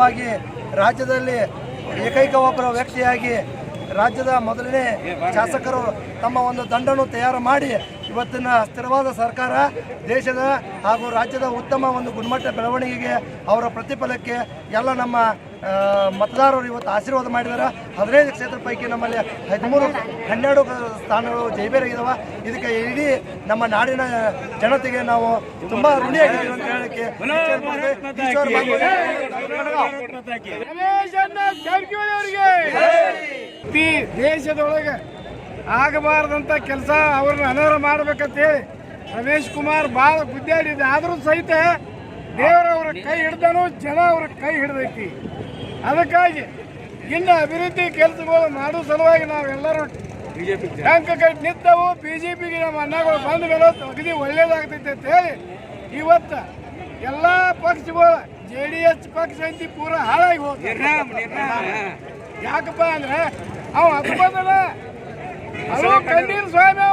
ಮೂಲಕವಾಗಿ ರಾಜ್ಯದಲ್ಲಿ ಏಕೈಕ ಒಬ್ಬರ ವ್ಯಕ್ತಿಯಾಗಿ ರಾಜ್ಯದ ಮೊದಲನೇ ಶಾಸಕರು ತಮ್ಮ ಒಂದು ದಂಡನ್ನು ತಯಾರು ಮಾಡಿ ಇವತ್ತಿನ ಸ್ಥಿರವಾದ ಸರ್ಕಾರ ದೇಶದ ಹಾಗೂ ರಾಜ್ಯದ ಉತ್ತಮ ಒಂದು ಗುಣಮಟ್ಟ ಬೆಳವಣಿಗೆಗೆ ಅವರ ಪ್ರತಿಫಲಕ್ಕೆ ಎಲ್ಲ ನಮ್ಮ ಮತದಾರರು ಇವತ್ತು ಆಶೀರ್ವಾದ ಮಾಡಿದ್ದಾರೆ. 15 ಕ್ಷೇತ್ರ ಪೈಕಿ ನಮ್ಮಲ್ಲಿ 12 ಸ್ಥಾನಗಳು ಜೈಬೇರಾಗಿದ್ದಾವೆ. ಇದಕ್ಕೆ ಇಡೀ ನಮ್ಮ ನಾಡಿನ ಜನತೆಗೆ ನಾವು ತುಂಬ ಋಣಿಯಾಗಿದ್ದೀವಿ ಅಂತ ಹೇಳಕ್ಕೆ ದೇಶದೊಳಗೆ ಆಗಬಾರ್ದಂಥ ಕೆಲಸ ಅವ್ರನ್ನ ಅನರ್ಹ ಮಾಡ್ಬೇಕಂತೇಳಿ ರಮೇಶ್ ಕುಮಾರ್ ಭಾಳ ಗುದ್ದಾಡಿದೆ. ಆದರೂ ಸಹಿತ ದೇವರವ್ರ ಕೈ ಹಿಡ್ದನು, ಜನ ಅವ್ರ ಕೈ ಹಿಡ್ದೈತಿ. ಅದಕ್ಕಾಗಿ ಇನ್ನು ಅಭಿವೃದ್ಧಿ ಕೆಲಸಗಳು ಮಾಡೋ ಸಲುವಾಗಿ ನಾವೆಲ್ಲರೂ ಟ್ಯಾಂಕ್ ಕಟ್ಟಿ ನಿಂತವು. ಬಿಜೆಪಿಗೆ ನಮ್ಮ ಅನ್ನಗಳು ಬಂದ ಮೇಲೆ ಅಗದಿ ಒಳ್ಳೇದಾಗ್ತೈತೆ ಅಂತ ಹೇಳಿ ಇವತ್ತು ಎಲ್ಲ ಪಕ್ಷಗಳು JDS ಪಕ್ಷ ಐತಿ ಪೂರ ಹಾಳಾಗಿ ಹೋಗ್ತದೆ. ಯಾಕಪ್ಪ ಅಂದ್ರೆ ಅವ ಹತ್ಕೊಂಡನ ಅದು ಕಣ್ಣೀರು ಸ್ವಾಮಿ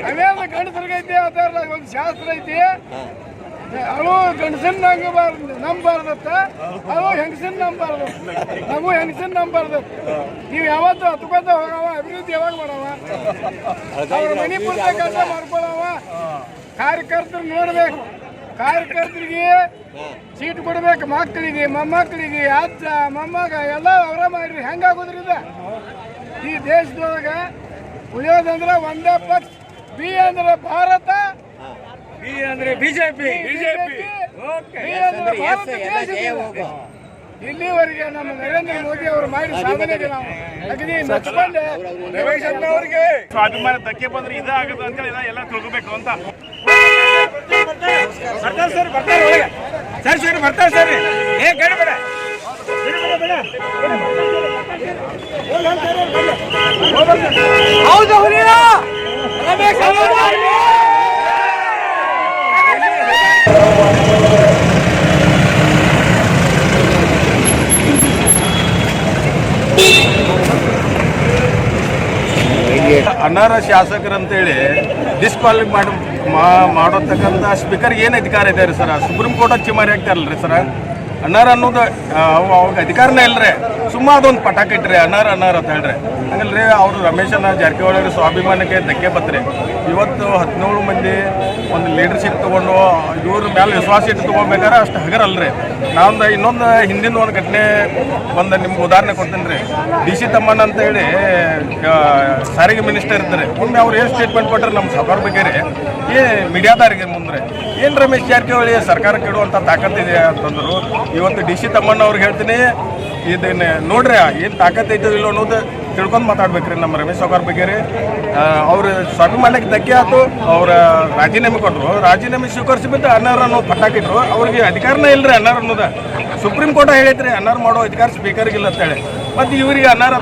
ಅವೇನು ಗಂಡಸರಿಗೈತಿ ಅದರ ಒಂದು ಶಾಸ್ತ್ರ ಐತಿ. ಅವು ಗಂಡಸನ್ ನಂಬಾರ್ದತ್ತ, ಅವು ಹೆಂಗಸನ್ ನಂಬಾರ್ದು, ನಾವು ಹೆಂಗಸನ್ ನಂಬಾರ್ದತ್ತ. ನೀವು ಯಾವತ್ತು ಹತ್ಕೊಂಡ ಹೋಗವ, ಅಭಿವೃದ್ಧಿ ಯಾವಾಗ ಮಾಡವ, ಅವ್ರ ಮನೆ ಪೂರ್ತಿ ಕೆಲಸ ಮಾಡ್ಕೊಳವ. ಕಾರ್ಯಕರ್ತರು ನೋಡ್ಬೇಕು, ಕಾರ್ಯಕರ್ತರಿಗೆ ಸೀಟ್ ಕೊಡ್ಬೇಕು, ಮಕ್ಕಳಿಗೆ ಮೊಮ್ಮಕ್ಕಳಿಗೆ ಅಜ್ಜ ಮೊಮ್ಮಗ ಎಲ್ಲ ಅವರ ಮಾಡ್ರಿ. ಹೆಂಗಾಗೋದ್ರಿಂದ ಈ ದೇಶದೊಳಗೆ ಉಳಿಯೋದಂದ್ರೆ ಒಂದೇ ಪಕ್ಷ. ಬಿ ಅಂದ್ರೆ ಭಾರತ, ಬಿ ಅಂದ್ರೆ ಬಿಜೆಪಿ, ಇಲ್ಲಿವರೆಗೆ ನಮ್ಮ ನರೇಂದ್ರ ಮೋದಿ ಅವರು ಮಾಡಿ ಸಾಧನೆಗೆ ನಾವು ಅಗದಿ ಮೆಚ್ಚಿಕೊಂಡೆ. ಅವರಿಗೆ ಸ್ವಾಭಿಮಾನ ಧಕ್ಕೆ ಬಂದ್ರೆ ಇದಾಗುತ್ತೆ ಅಂತ ಎಲ್ಲ ತಿಳ್ಕೋಬೇಕು ಅಂತ. ಬರ್ತಾರೆ ಸರ್, ಬರ್ತಾರೆ ಒಳಗೆ ಸರ್, ಸರ್ ಬರ್ತಾರೆ ಸರ್. ಏ ಗಡಿ ಬೇಡ, ಹೌದು ಅನರ್ಹ ಶಾಸಕರಂತೇಳಿ ಡಿಸ್ಕ್ವಾಲಿಫೈ ಮಾಡತಕ್ಕಂಥ ಸ್ಪೀಕರ್ಗೆ ಏನು ಅಧಿಕಾರ ಇದೆ ರೀ ಸರ್? ಸುಪ್ರೀಂ ಕೋರ್ಟ್ ಚಿಮಾರಿ ಆಗ್ತಾರಲ್ರಿ ಸರ್. ಅನರ್ಹ ಅನ್ನೋದು ಅವಾಗ ಅಧಿಕಾರನೇ ಇಲ್ಲರಿ, ಸುಮ್ಮ ಅದೊಂದು ಪಟಾಕ ಇಟ್ರಿ ಅನರ್ಹ ಅಂತ ಹೇಳ್ರಿ. ಹಂಗಲ್ರಿ ಅವರು ರಮೇಶನ ಜಾರಕಿಹೊಳಿ ಅವ್ರ ಸ್ವಾಭಿಮಾನಕ್ಕೆ ಧಕ್ಕೆ ಬತ್ರಿ. ಇವತ್ತು 17 ಮಂದಿ ಒಂದು ಲೀಡರ್ಶಿಪ್ ತೊಗೊಂಡು ಇವ್ರ ಮೇಲೆ ವಿಶ್ವಾಸ ಇಟ್ಟು ತೊಗೊಬೇಕಾದ್ರೆ ಅಷ್ಟು ಹಗರಲ್ರಿ. ನಾವೊಂದು ಇನ್ನೊಂದು ಹಿಂದಿನ ಒಂದು ಘಟನೆ ಒಂದು ನಿಮ್ಗೆ ಉದಾಹರಣೆ ಕೊಡ್ತೀನಿ ರೀ. DC ತಮ್ಮಣ್ಣ ಅಂತ ಹೇಳಿ ಸಾರಿಗೆ ಮಿನಿಸ್ಟರ್ ಇದ್ದಾರೆ. ಒಮ್ಮೆ ಅವ್ರು ಏನು ಸ್ಟೇಟ್ಮೆಂಟ್ ಕೊಟ್ಟರೆ ನಮ್ಮ ಸರ್ಕಾರ ಬಗ್ಗೆ ರೀ ಮೀಡಿಯಾದಾರಿಗೆ ಮುಂದೆ ಏನು ರಮೇಶ್ ಜಾರಕಿಹೊಳಿ ಸರ್ಕಾರ ಕೆಡುವಂಥ ತಾಕತ್ತಿದೆ ಅಂತಂದರು. ಇವತ್ತು DC ತಮ್ಮಣ್ಣ ಅವ್ರಿಗೆ ಹೇಳ್ತೀನಿ, ಇದನ್ನ ನೋಡ್ರಿ ಏನು ತಾಕತ್ ಐತೋ ಇಲ್ಲೋ ಅನ್ನೋದು ತಿಳ್ಕೊಂಡು ಮಾತಾಡ್ಬೇಕ್ರಿ ನಮ್ಮ ರಮೇಶ್ ಸಾವ್ಕಾರ್ ಬಗ್ಗೆ ರೀ. ಅವ್ರ ಸ್ವಾಭಿಮಾನಕ್ಕೆ ಧಕ್ಕೆ ಆಯ್ತು, ಅವ್ರ ರಾಜೀನಾಮೆ ಕೊಟ್ಟರು. ರಾಜೀನಾಮೆ ಸ್ವೀಕರಿಸಿಬಿಟ್ಟು ಅನರ್ಹ ಅನ್ನೋ ಪಟ್ಟಾಕಿಟ್ರು. ಅವ್ರಿಗೆ ಅಧಿಕಾರನೇ ಇಲ್ಲರಿ ಅನರ್ಹ ಅನ್ನೋದು. ಸುಪ್ರೀಂ ಕೋರ್ಟ್ ಹೇಳೈತ್ರಿ ಅನರ್ಹ ಮಾಡೋ ಅಧಿಕಾರ ಸ್ಪೀಕರ್ಗಿಲ್ಲ ಅಂತೇಳಿ. ಮತ್ತು ಇವರಿಗೆ ಅನರ್ಹ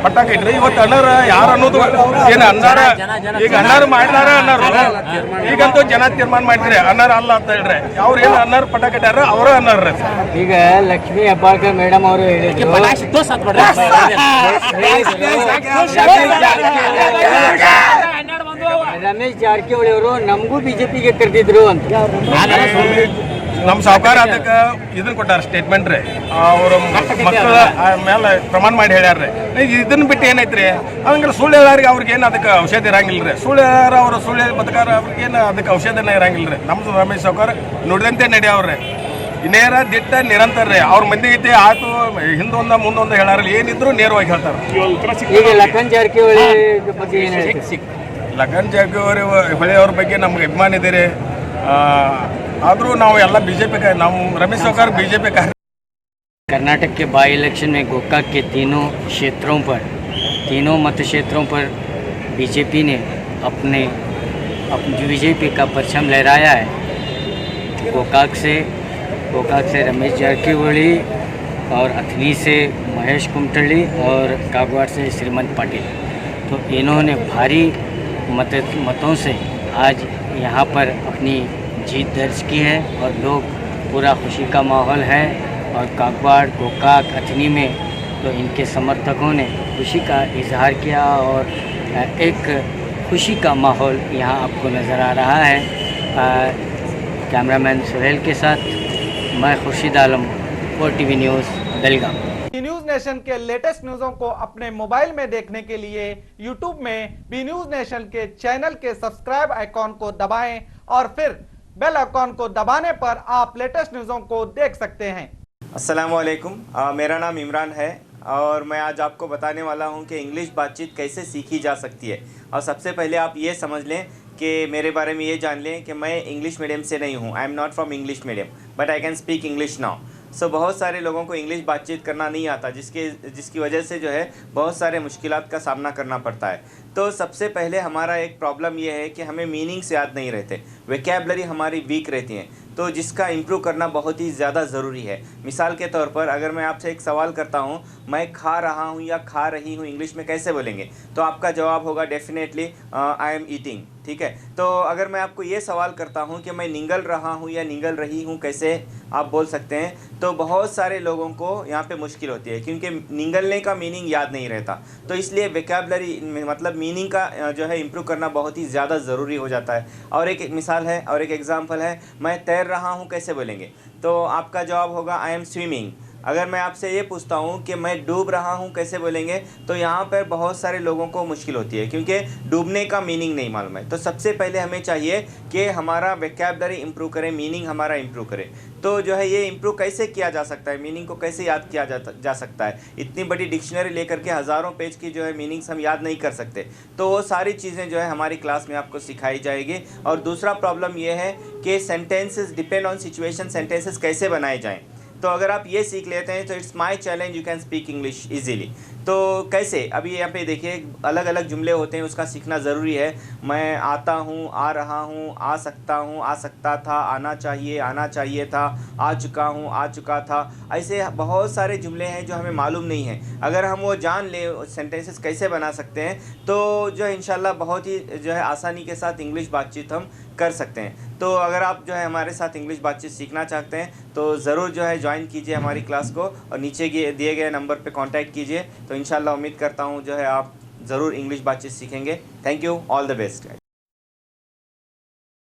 ಪಟ್ಟಾಕಿಟ್ರಿ. ಇವತ್ತು ಅನರ್ಹ ಯಾರು ಅನ್ನೋದು ಏನು ಅನ್ನಾರ, ಈಗ ಅನರ್ಹ ಮಾಡ್ಲಾರ ಅನ್ನಾರು, ಈಗಂತೂ ಜನ ತೀರ್ಮಾನ ಮಾಡಿದ್ರಿ ಅನರ್ಹ ಅಲ್ಲ ಅಂತ ಹೇಳ್ರಿ. ಅವ್ರು ಏನು ಅನರ್ಹ ಪಟ್ಟಾಕಿಟ್ಟಾರ ಅವರ ಅನರ್ಹ. ಈಗ ಲಕ್ಷ್ಮೀ ಹೆಬ್ಬಾಳ್ಕರ್ ಮೇಡಮ್ ಅವರು ಹೇಳಿದ್ರು ರಮೇಶ್ ಜಾರಕಿಹೊಳಿ ಅವರು ನಮಗೂ ಬಿಜೆಪಿಗೆ ಕರೆದಿದ್ರು ಅಂತ. ನಮ್ಮ ಸಾವುಕಾರ ಅದಕ್ಕೆ ಇದನ್ನ ಕೊಟ್ಟಾರ ಸ್ಟೇಟ್ಮೆಂಟ್ ರೀ. ಅವರು ಮಕ್ಕಳ ಮೇಲೆ ಪ್ರಮಾಣ ಮಾಡಿ ಹೇಳ್ಯಾರ್ರಿ. ಇದನ್ನ ಬಿಟ್ಟು ಏನೈತ್ರಿ, ಹಂಗಾರೆ ಸುಳ್ಳು ಹೇಳಾರಿಗೆ ಅವ್ರಿಗೇನು ಅದಕ್ಕೆ ಔಷಧಿ ಇರಂಗಿಲ್ಲ ರೀ. ಸುಳ್ಳು ಹೇಳಾರ ಅವರು ಸುಳ್ಳು ಬದುಕಾರ ಅವ್ರಿಗೇನು ಅದಕ್ಕೆ ಔಷಧಿನ ಇರಂಗಿಲ್ಲ ರೀ. ನಮ್ದು ರಮೇಶ್ ಸಾವ್ಕಾರ ನುಡಿದಂತೆ ನಡೆಯವ್ರಿ. ನೇರ ದಿಟ್ಟ ನಿರಂತರ ರೀ. ಅವ್ರ ಮಂದಿ ಐತಿ ಆಯ್ತು ಹಿಂದೊಂದ ಮುಂದೊಂದು ಹೇಳಾರಲ್ಲಿ ಏನಿದ್ರು ನೇರವಾಗಿ ಹೇಳ್ತಾರೆ. ಈಗ ಲಖನ್ ಜಾರಕಿಹೊಳಿ ಬಗ್ಗೆ ಲಖನ್ ಜಾರಕಿಹೊಳಿ ಹೊಳೆಯವ್ರ ಬಗ್ಗೆ ನಮ್ಗೆ ಅಭಿಮಾನ ಇದೆ ರೀ. ಆದರೂ ನಾವು ಎಲ್ಲ BJP ನಾವು ರಮೇಶ್ ಸಾವ್ಕಾರ್ BJP कर्नाटक के बाई इलेक्शन में गोकाक के तीनों मत क्षेत्रों पर बीजेपी ने अपने बीजेपी का परचम लहराया है। गोकाक से रमेश जारकिहोली और अथनी से महेश कुमटಳ್ಳಿ और कागवाड़ से श्रीमंत पाटिल। तो इन्होंने भारी मतों से आज यहाँ पर अपनी जीत दर्ज की है और लोग पूरा खुशी का माहौल है। और कागवाड़ गोकाक अथनी में तो इनके समर्थकों ने खुशी का इजहार किया और एक खुशी का माहौल यहाँ आपको नज़र आ रहा है। कैमरामैन सुहेल के साथ मैं Khurshid Alam, for TV news Belgaum. B news nation के लेटेस्ट न्यूज़ों को अपने मोबाइल में देखने के लिए यूट्यूब में बी न्यूज नेशन के चैनल के सब्सक्राइब आइकॉन को दबाएं और फिर बेल आइकॉन को दबाने पर आप लेटेस्ट न्यूज़ों को देख सकते हैं। अस्सलाम वालेकुम, मेरा नाम इमरान है और मैं आज आपको बताने वाला हूं कि इंग्लिश बातचीत कैसे सीखी जा सकती है। और सबसे पहले आप ये समझ लें कि मेरे बारे में ये जान लें कि मैं इंग्लिश मीडियम से नहीं हूं। I am not from English medium but I can speak English now. So बहुत सारे लोगों को इंग्लिश बातचीत करना नहीं आता, जिसकी वजह से जो है बहुत सारे मुश्किलात का सामना करना पड़ता है। तो सबसे पहले हमारा एक प्रॉब्लम यह है कि हमें मीनिंग्स याद नहीं रहते, वोकैबुलरी हमारी वीक रहती हैं, तो जिसका इम्प्रूव करना बहुत ही ज़्यादा ज़रूरी है। मिसाल के तौर पर अगर मैं आपसे एक सवाल करता हूँ, मैं खा रहा हूँ या खा रही हूँ इंग्लिश में कैसे बोलेंगे, तो आपका जवाब होगा डेफिनेटली आई एम ईटिंग। ठीक है, तो अगर मैं आपको ये सवाल करता हूँ कि मैं निगल रहा हूँ या निगल रही हूँ कैसे आप बोल सकते हैं, तो बहुत सारे लोगों को यहाँ पे मुश्किल होती है क्योंकि निगलने का मीनिंग याद नहीं रहता। तो इसलिए वोकैबुलरी मतलब मीनिंग का जो है इम्प्रूव करना बहुत ही ज़्यादा ज़रूरी हो जाता है। और एक मिसाल है और एक एग्जांपल है, मैं तैर रहा हूँ कैसे बोलेंगे, तो आपका जवाब होगा आई एम स्विमिंग। अगर मैं आपसे ये पूछता हूँ कि मैं डूब रहा हूँ कैसे बोलेंगे, तो यहाँ पर बहुत सारे लोगों को मुश्किल होती है क्योंकि डूबने का मीनिंग नहीं मालूम है। तो सबसे पहले हमें चाहिए कि हमारा वोकैबुलरी इम्प्रूव करें, मीनिंग हमारा इम्प्रूव करें। तो जो है ये इम्प्रूव कैसे किया जा सकता है, मीनिंग को कैसे याद किया जा सकता है। इतनी बड़ी डिक्शनरी लेकर के हज़ारों पेज की जो है मीनिंग्स हम याद नहीं कर सकते। तो वो सारी चीज़ें जो है हमारी क्लास में आपको सिखाई जाएगी। और दूसरा प्रॉब्लम ये है कि sentences depend on situation, sentences कैसे बनाए जाएँ। तो अगर आप ये सीख लेते हैं तो it's my challenge, you can speak English easily. तो कैसे, अभी यहाँ पे देखिए अलग अलग जुमले होते हैं, उसका सीखना ज़रूरी है। मैं आता हूँ, आ रहा हूँ, आ सकता था, आना चाहिए था, आ चुका हूँ, आ चुका था। ऐसे बहुत सारे जुमले हैं जो हमें मालूम नहीं है। अगर हम वो जान लें सेंटेंसेस कैसे बना सकते हैं, तो जो है इंशाल्लाह बहुत ही जो है आसानी के साथ इंग्लिश बातचीत हम कर सकते हैं। तो अगर आप जो है हमारे साथ इंग्लिश बातचीत सीखना चाहते हैं तो ज़रूर जो है ज्वाइन कीजिए हमारी क्लास को और नीचे दिए गए नंबर पे कांटेक्ट कीजिए। तो इंशाल्लाह उम्मीद करता हूँ जो है आप ज़रूर इंग्लिश बातचीत सीखेंगे। Thank you, all the best.